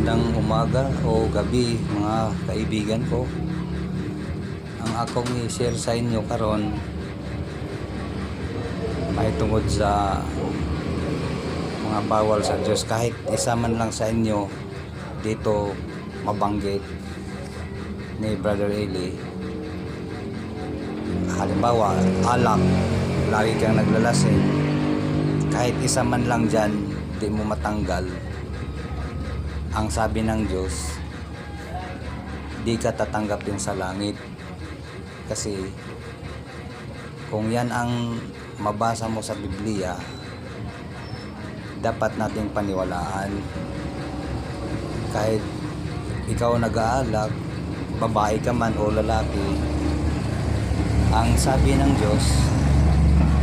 Magandang umaga o gabi mga kaibigan ko. Ang akong i-share sa inyo karon may tungod sa mga bawal sa Diyos. Kahit isa man lang sa inyo dito mabanggit ni Brother Eli. Halimbawa, alak, lagi kang naglalasing, kahit isa man lang dyan di mo matanggal. Ang sabi ng Diyos, di ka tatanggapin sa langit. Kasi kung yan ang mabasa mo sa Biblia, dapat nating paniwalaan. Kahit ikaw nag-aalak, babae ka man o lalaki, ang sabi ng Diyos,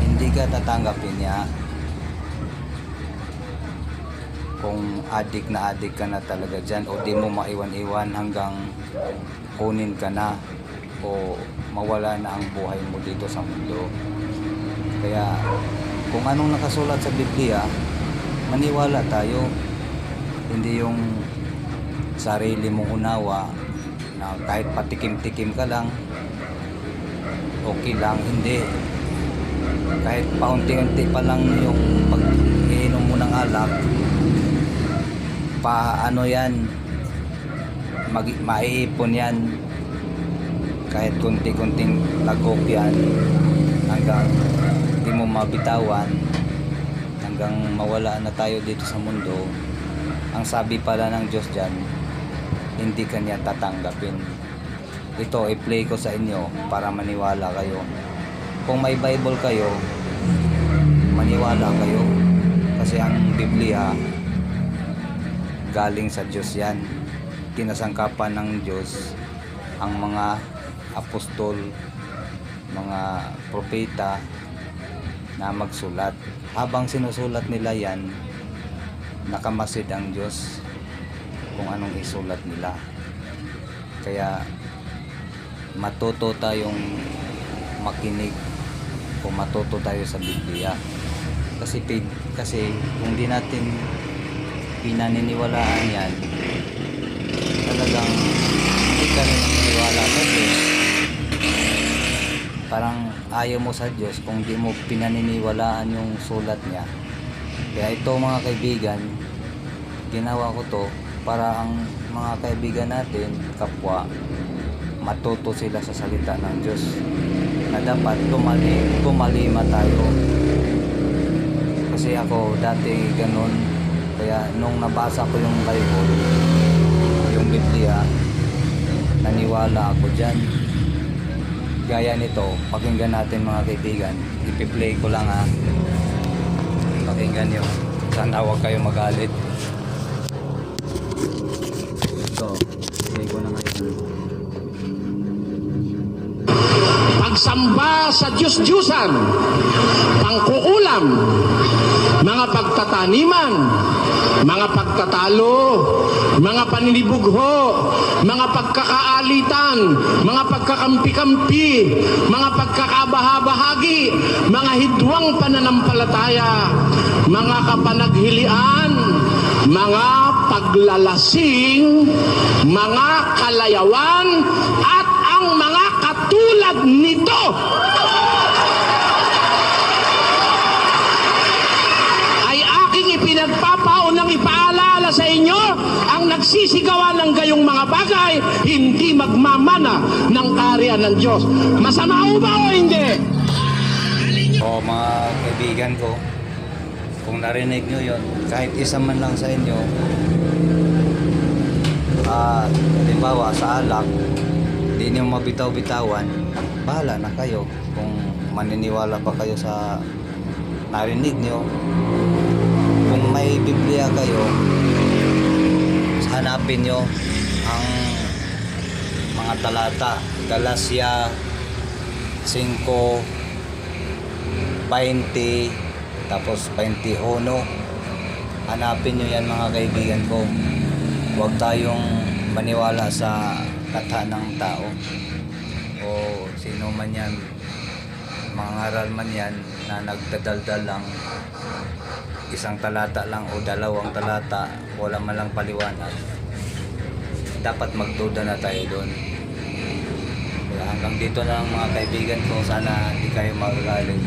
hindi ka tatanggapin niya. Kung adik ka na talaga dyan o di mo maiwan-iwan hanggang kunin ka na o mawala na ang buhay mo dito sa mundo. Kaya kung anong nakasulat sa Biblia, maniwala tayo. Hindi yung sarili mong unawa na kahit patikim-tikim ka lang okay lang. Hindi, kahit paunti-unti pa lang yung pag-iinom mo ng alak, paano yan, maiipon yan. Kahit kunti-kunting lagok yan hanggang di mo mabitawan, hanggang mawala na tayo dito sa mundo. Ang sabi pala ng Diyos dyan, hindi kanya tatanggapin. Ito i-play ko sa inyo para maniwala kayo. Kung may Bible kayo, maniwala kayo, kasi ang Biblia galing sa Diyos yan. Kinasangkapan ng Diyos ang mga apostol, mga propeta na magsulat. Habang sinusulat nila yan, nakamasid ang Diyos kung anong isulat nila. Kaya matuto tayong makinig kung matuto tayo sa Biblia. Kasi kung di natin pinaniniwalaan yan, talagang hindi ka rin naniniwala sa Diyos. Parang ayaw mo sa Diyos kung di mo pinaniniwalaan yung sulat niya. Kaya ito mga kaibigan, ginawa ko to para ang mga kaibigan natin, kapwa, matuto sila sa salita ng Diyos na dapat tumalima tayo. Kasi ako dati ganun. Kaya nung nabasa ko yung Bible, yung Biblia, naniwala ako dyan. Gaya nito, pakinggan natin mga kaibigan. Ipi-play ko lang ha. Pakinggan nyo. Sana huwag kayo magalit. Ito, play ko na ngayon. Pagsamba sa Diyos-Diyusan, pangkukulam, mga pagtataniman, mga pagtatalo, mga panlibugho, mga pagkakaalitan, mga pagkakampi-kampi, mga pagkakabahabahagi, mga hidwang pananampalataya, mga kapanaghilian, mga paglalasing, mga kalayawan, at ang mga katulad nito. Pinagpapaunang ipaalala sa inyo, ang nagsisigawan ng gayong mga bagay hindi magmamana ng kaharian ng Diyos. Masama o ba o hindi? O mga kaibigan ko, kung narinig nyo yun, kahit isa man lang sa inyo, halimbawa sa alak, hindi nyo mabitaw-bitawan, bahala na kayo kung maniniwala ba kayo sa narinig nyo. Kung may Biblia kayo, hanapin nyo ang mga talata. Galatia 5:20 tapos 21. Hanapin nyo yan mga kaibigan ko. Huwag tayong maniwala sa kata ng tao o sino man yan, mga ngaral man yan na nagdadaldal lang. isang talata lang o dalawang talata, wala man lang paliwanag, dapat magduda na tayo doon. Kaya hanggang dito na lang mga kaibigan ko, sana hindi kayo magagalit.